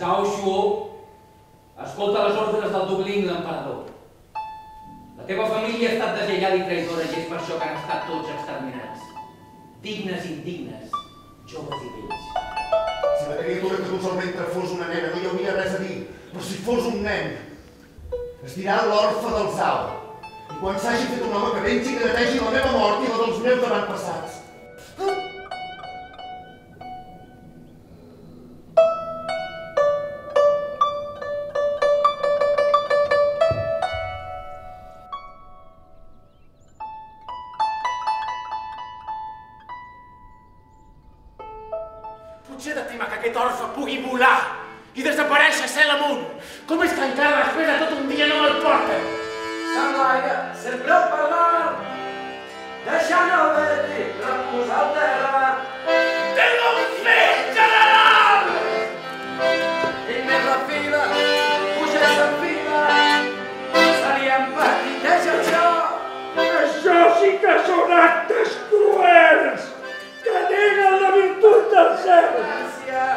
Cao Shuo, escolta les ordres del Dublín, l'emperador. La teva família ha estat deslleial i traïdora i és per això que han estat tots exterminats. Dignes i indignes, joves i vells. Si la criatura que dus al ventre fos una nena no hi hauria res a dir, però si fos un nen, es dirà l'orfe del Zao. I quan s'hagi fet un home que vengi que netegi la meva mort i la dels meus avantpassats. Potser de tema que aquest orfe pugui volar i desaparèixer cel amunt. Com és que encara després de tot un dia no me'l porten? S'enlaia, sempre parlant, deixant el veti reposar al terra. Tengo un fill, general! I més la fila, puja s'enfila, se li empetiteix el joc. Això sí que són actes cruels que neguen la virtut del cel. Gràcia,